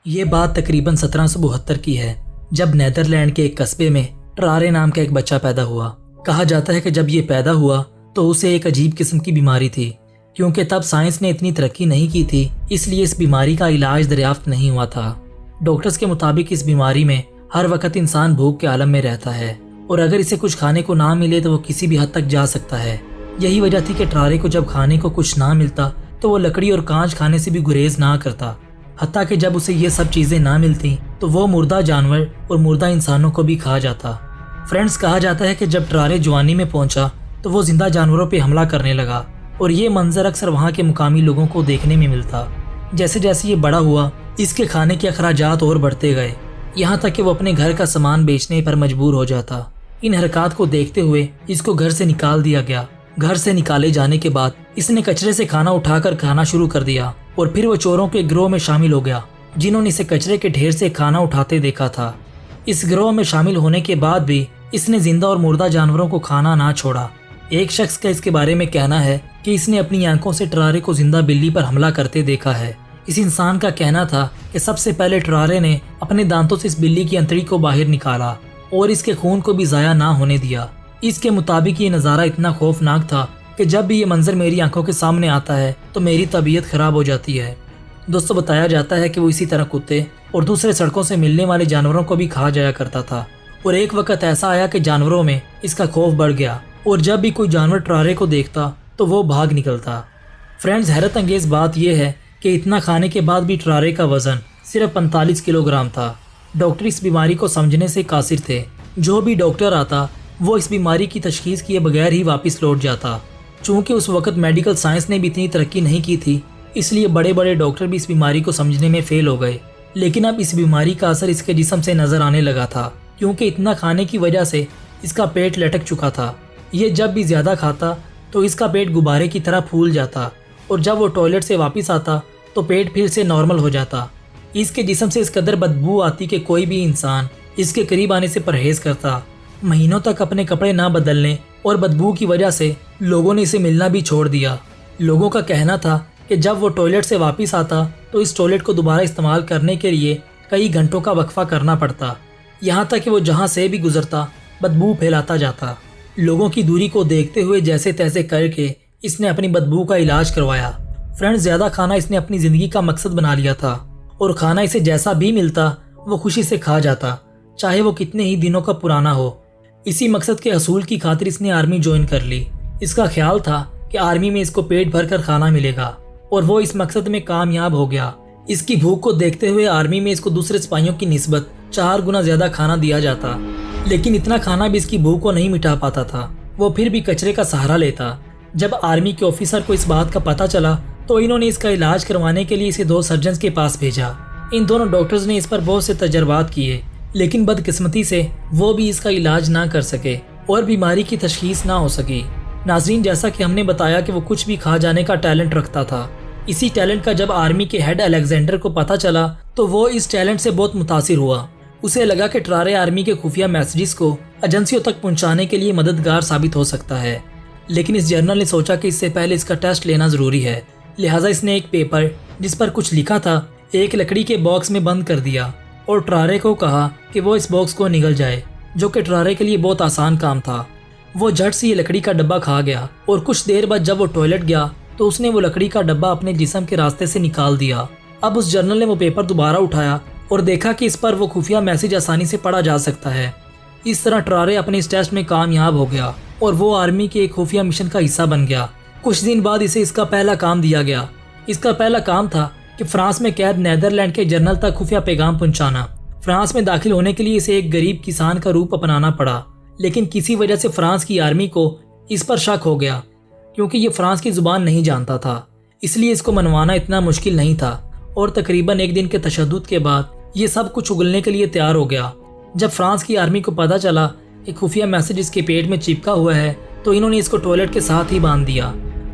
یہ بات تقریباً 1772 کی ہے جب نیدرلینڈ کے ایک قصبے میں ٹرارے نام کا ایک بچہ پیدا ہوا۔ کہا جاتا ہے کہ جب یہ پیدا ہوا تو اسے ایک عجیب قسم کی بیماری تھی، کیونکہ تب سائنس نے اتنی ترقی نہیں کی تھی، اس لیے اس بیماری کا علاج دریافت نہیں ہوا تھا۔ ڈاکٹرز کے مطابق اس بیماری میں ہر وقت انسان بھوک کے عالم میں رہتا ہے، اور اگر اسے کچھ کھانے کو نہ ملے تو وہ کسی بھی حد تک جا سکتا ہے۔ یہی وجہ تھی کہ ٹرارے کو جب کھانے کو کچھ نہ ملتا تو وہ لکڑی اور کانچ کھانے سے بھی گریز نہ کرتا، حتیٰ کہ جب اسے یہ سب چیزیں نہ ملتی تو وہ مردہ جانور اور مردہ انسانوں کو بھی کھا جاتا۔ فرینڈز، کہا جاتا ہے کہ جب ٹرارے جوانی میں پہنچا تو وہ زندہ جانوروں پہ حملہ کرنے لگا، اور یہ منظر اکثر وہاں کے مقامی لوگوں کو دیکھنے میں ملتا۔ جیسے جیسے یہ بڑا ہوا، اس کے کھانے کے اخراجات اور بڑھتے گئے، یہاں تک کہ وہ اپنے گھر کا سامان بیچنے پر مجبور ہو جاتا۔ ان حرکات کو دیکھتے ہوئے اس کو گھر سے نکال دیا گیا۔ گھر سے نکالے جانے کے بعد اس نے کچرے سے کھانا اٹھا کر کھانا شروع کر دیا، اور پھر وہ چوروں کے گروہ میں شامل ہو گیا جنہوں نے اسے کچرے کے ڈھیر سے کھانا اٹھاتے دیکھا تھا۔ اس گروہ میں شامل ہونے کے بعد بھی اس نے زندہ اور مردہ جانوروں کو کھانا نہ چھوڑا۔ ایک شخص کا اس کے بارے میں کہنا ہے کہ اس نے اپنی آنکھوں سے ٹرارے کو زندہ بلی پر حملہ کرتے دیکھا ہے۔ اس انسان کا کہنا تھا کہ سب سے پہلے ٹرارے نے اپنے دانتوں سے اس بلی کی انتڑی کو باہر نکالا اور اس کے خون کو بھی ضائع نہ ہونے دیا۔ اس کے مطابق یہ نظارہ اتنا خوفناک تھا کہ جب بھی یہ منظر میری آنکھوں کے سامنے آتا ہے تو میری طبیعت خراب ہو جاتی ہے۔ دوستو، بتایا جاتا ہے کہ وہ اسی طرح کتے اور دوسرے سڑکوں سے ملنے والے جانوروں کو بھی کھا جایا کرتا تھا، اور ایک وقت ایسا آیا کہ جانوروں میں اس کا خوف بڑھ گیا، اور جب بھی کوئی جانور ٹرارے کو دیکھتا تو وہ بھاگ نکلتا۔ فرینڈز، حیرت انگیز بات یہ ہے کہ اتنا کھانے کے بعد بھی ٹرارے کا وزن صرف 45 کلو گرام تھا۔ ڈاکٹر اس بیماری کو سمجھنے سے قاصر تھے۔ جو بھی ڈاکٹر آتا وہ اس بیماری کی تشخیص کیے بغیر ہی واپس لوٹ جاتا۔ چونکہ اس وقت میڈیکل سائنس نے بھی اتنی ترقی نہیں کی تھی، اس لیے بڑے بڑے ڈاکٹر بھی اس بیماری کو سمجھنے میں فیل ہو گئے۔ لیکن اب اس بیماری کا اثر اس کے جسم سے نظر آنے لگا تھا، کیونکہ اتنا کھانے کی وجہ سے اس کا پیٹ لٹک چکا تھا۔ یہ جب بھی زیادہ کھاتا تو اس کا پیٹ غبارے کی طرح پھول جاتا، اور جب وہ ٹوائلٹ سے واپس آتا تو پیٹ پھر سے نارمل ہو جاتا۔ اس کے جسم سے اس قدر بدبو آتی کہ کوئی بھی انسان اس کے قریب آنے سے پرہیز کرتا۔ مہینوں تک اپنے کپڑے نہ بدلنے اور بدبو کی وجہ سے لوگوں نے اسے ملنا بھی چھوڑ دیا۔ لوگوں کا کہنا تھا کہ جب وہ ٹوائلٹ سے واپس آتا تو اس ٹوائلٹ کو دوبارہ استعمال کرنے کے لیے کئی گھنٹوں کا وقفہ کرنا پڑتا، یہاں تک کہ وہ جہاں سے بھی گزرتا بدبو پھیلاتا جاتا۔ لوگوں کی دوری کو دیکھتے ہوئے جیسے تیسے کر کے اس نے اپنی بدبو کا علاج کروایا۔ فرینڈ، زیادہ کھانا اس نے اپنی زندگی کا مقصد بنا لیا تھا، اور کھانا اسے جیسا بھی ملتا وہ خوشی سے کھا جاتا، چاہے وہ کتنے ہی دنوں کا پرانا ہو۔ اسی مقصد کے حصول کی خاطر اس نے آرمی جوائن کر لی۔ اس کا خیال تھا کہ آرمی میں اس کو پیٹ بھر کر کھانا ملے گا، اور وہ اس مقصد میں کامیاب ہو گیا۔ اس کی بھوک کو دیکھتے ہوئے آرمی میں اس کو دوسرے سپاہیوں کی نسبت 4 گنا زیادہ کھانا دیا جاتا، لیکن اتنا کھانا بھی اس کی بھوک کو نہیں مٹا پاتا تھا۔ وہ پھر بھی کچرے کا سہارا لیتا۔ جب آرمی کے آفیسر کو اس بات کا پتہ چلا تو انہوں نے اس کا علاج کروانے کے لیے اسے 2 سرجنز کے پاس بھیجا۔ ان دونوں ڈاکٹرز نے اس پر بہت سے تجربات کیے، لیکن بدقسمتی سے وہ بھی اس کا علاج نہ کر سکے اور بیماری کی تشخیص نہ ہو سکی۔ ناظرین، جیسا کہ ہم نے بتایا کہ وہ کچھ بھی کھا جانے کا ٹیلنٹ رکھتا تھا، اسی ٹیلنٹ کا جب آرمی کے ہیڈ الیگزینڈر کو پتہ چلا تو وہ اس ٹیلنٹ سے بہت متاثر ہوا۔ اسے لگا کہ ٹرارے آرمی کے خفیہ میسیجز کو ایجنسیوں تک پہنچانے کے لیے مددگار ثابت ہو سکتا ہے، لیکن اس جرنل نے سوچا کہ اس سے پہلے اس کا ٹیسٹ لینا ضروری ہے، لہٰذا اس نے ایک پیپر جس پر کچھ لکھا تھا ایک لکڑی کے باکس میں بند کر دیا، اور ٹرارے کو کہا کہ وہ اس باکس کو نگل جائے، جو کہ ٹرارے کے لیے بہت آسان کام تھا۔ وہ جھٹ سے یہ لکڑی کا ڈبہ کھا گیا، اور کچھ دیر بعد جب وہ ٹوائلٹ گیا تو اس نے وہ لکڑی کا ڈبہ اپنے جسم کے راستے سے نکال دیا۔ اب اس جرنل نے وہ پیپر دوبارہ اٹھایا اور دیکھا کہ اس پر وہ خفیہ میسیج آسانی سے پڑھا جا سکتا ہے۔ اس طرح ٹرارے اپنے اس ٹیسٹ میں کامیاب ہو گیا اور وہ آرمی کے ایک خفیہ مشن کا حصہ بن گیا۔ کچھ دن بعد اسے اس کا پہلا کام دیا گیا۔ اس کا پہلا کام تھا کہ فرانس میں قید نیدرلینڈ کے جنرل تک خفیہ پیغام پہنچانا۔ فرانس میں داخل ہونے کے لیے اسے ایک غریب کسان کا روپ اپنانا پڑا، لیکن کسی وجہ سے فرانس کی آرمی کو اس پر شک ہو گیا، کیونکہ یہ فرانس کی زبان نہیں جانتا تھا، اس لیے اس کو منوانا اتنا مشکل نہیں تھا، اور تقریباً 1 دن کے تشدد کے بعد یہ سب کچھ اگلنے کے لیے تیار ہو گیا۔ جب فرانس کی آرمی کو پتہ چلا کہ خفیہ میسیج اس کے پیٹ میں چپکا ہوا ہے تو انہوں نے اس کو ٹوائلٹ کے ساتھ ہی باندھ دیا۔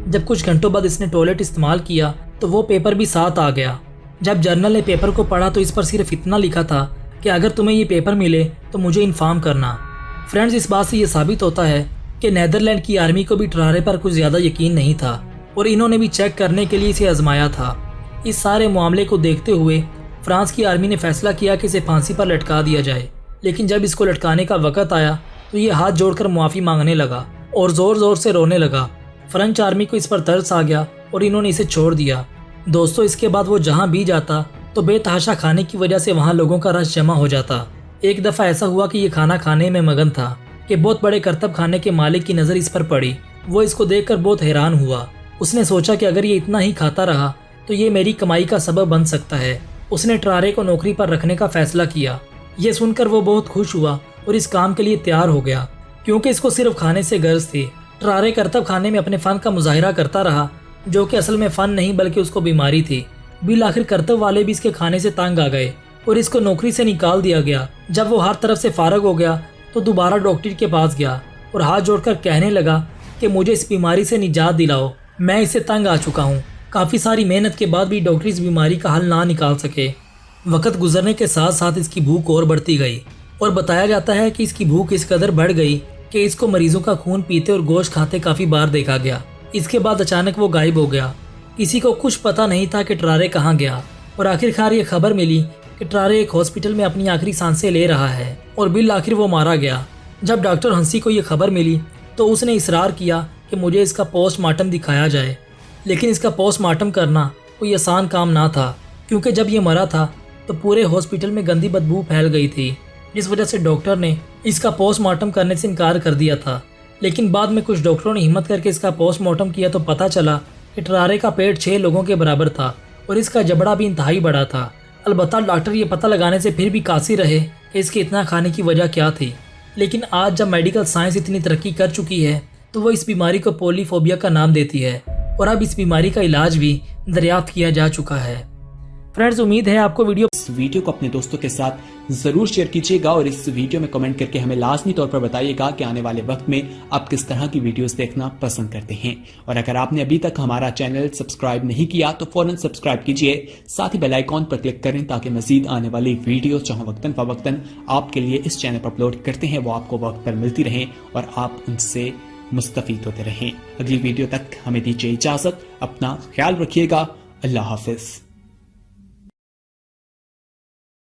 جب کچھ گھنٹوں بعد اس نے ٹوائلٹ استعمال کیا تو وہ پیپر بھی ساتھ آ گیا۔ جب جرنل نے پیپر کو پڑھا تو اس پر صرف اتنا لکھا تھا کہ اگر تمہیں یہ پیپر ملے تو مجھے انفارم کرنا۔ فرینڈز، اس بات سے یہ ثابت ہوتا ہے کہ نیدرلینڈ کی آرمی کو بھی ٹرارے پر کچھ زیادہ یقین نہیں تھا، اور انہوں نے بھی چیک کرنے کے لیے اسے آزمایا تھا۔ اس سارے معاملے کو دیکھتے ہوئے فرانس کی آرمی نے فیصلہ کیا کہ اسے پھانسی پر لٹکا دیا جائے، لیکن جب اس کو لٹکانے کا وقت آیا تو یہ ہاتھ جوڑ کر معافی مانگنے لگا اور زور زور سے رونے لگا۔ فرنچ آرمی کو اس پر ترس آ گیا اور انہوں نے اسے چھوڑ دیا۔ دوستو، اس کے بعد وہ جہاں بھی جاتا تو بے تحاشا کھانے کی وجہ سے وہاں لوگوں کا رش جمع ہو جاتا۔ ایک دفعہ ایسا ہوا کہ یہ کھانا کھانے میں مگن تھا کہ بہت بڑے کرتب خانے کے مالک کی نظر اس پر پڑی۔ وہ اس کو دیکھ کر بہت حیران ہوا۔ اس نے سوچا کہ اگر یہ اتنا ہی کھاتا رہا تو یہ میری کمائی کا سبب بن سکتا ہے۔ اس نے ٹرارے کو نوکری پر رکھنے کا فیصلہ کیا۔ یہ سن کر وہ بہت خوش ہوا اور اس کام کے لیے تیار ہو گیا، کیونکہ اس کو صرف کھانے سے غرض تھی۔ ٹرارے کرتب خانے میں اپنے فن کا مظاہرہ کرتا رہا، جو کہ اصل میں فن نہیں بلکہ اس کو بیماری تھی۔ بالآخر کرتب والے بھی اس کے کھانے سے تنگ آ گئے اور اس کو نوکری سے نکال دیا گیا۔ جب وہ ہر طرف سے فارغ ہو گیا تو دوبارہ ڈاکٹر کے پاس گیا اور ہاتھ جوڑ کر کہنے لگا کہ مجھے اس بیماری سے نجات دلاؤ، میں اس سے تنگ آ چکا ہوں۔ کافی ساری محنت کے بعد بھی ڈاکٹر اس بیماری کا حل نہ نکال سکے۔ وقت گزرنے کے ساتھ ساتھ اس کی بھوک اور بڑھتی گئی اور بتایا جاتا ہے کہ اس کی بھوک اس قدر بڑھ گئی کہ اس کو مریضوں کا خون پیتے اور گوشت کھاتے کافی بار دیکھا گیا۔ اس کے بعد اچانک وہ غائب ہو گیا۔ کسی کو کچھ پتہ نہیں تھا کہ ٹرارے کہاں گیا، اور آخر کار یہ خبر ملی کہ ٹرارے ایک ہاسپٹل میں اپنی آخری سانسیں لے رہا ہے اور بالآخر وہ مارا گیا۔ جب ڈاکٹر ہنسی کو یہ خبر ملی تو اس نے اصرار کیا کہ مجھے اس کا پوسٹ مارٹم دکھایا جائے، لیکن اس کا پوسٹ مارٹم کرنا کوئی آسان کام نہ تھا، کیونکہ جب یہ مرا تھا تو پورے ہاسپٹل میں گندی بدبو پھیل گئی تھی، جس وجہ سے ڈاکٹر نے اس کا پوسٹ مارٹم کرنے سے انکار کر دیا تھا۔ لیکن بعد میں کچھ ڈاکٹروں نے ہمت کر کے اس کا پوسٹ مارٹم کیا تو پتہ چلا کہ ٹرارے کا پیٹ 6 لوگوں کے برابر تھا اور اس کا جبڑا بھی انتہائی بڑا تھا۔ البتہ ڈاکٹر یہ پتہ لگانے سے پھر بھی قاصر رہے کہ اس کے اتنا کھانے کی وجہ کیا تھی۔ لیکن آج جب میڈیکل سائنس اتنی ترقی کر چکی ہے تو وہ اس بیماری کو پولی فوبیا کا نام دیتی ہے، اور اب اس بیماری کا علاج بھی دریافت کیا جا چکا ہے۔ فرینڈز، امید ہے آپ کو اس ویڈیو کو اپنے دوستوں کے ساتھ ضرور شیئر کیجیے گا اور اس ویڈیو میں کمنٹ کر کے ہمیں لازمی طور پر بتائیے گا کہ آنے والے وقت میں آپ کس طرح کی ویڈیوز دیکھنا پسند کرتے ہیں، اور اگر آپ نے ابھی تک ہمارا چینل سبسکرائب نہیں کیا تو فوراً سبسکرائب کیجیے، ساتھ ہی بیل آئیکن پر کلک کریں تاکہ مزید آنے والی ویڈیوز جہاں وقتاً فوقتاً آپ کے لیے اس چینل پر اپلوڈ کرتے ہیں وہ آپ کو وقت پر ملتی رہیں اور آپ ان سے مستفید ہوتے رہیں۔ اگلی ویڈیو تک ہمیں دیجیے اجازت، اپنا خیال رکھیے گا، اللہ حافظ۔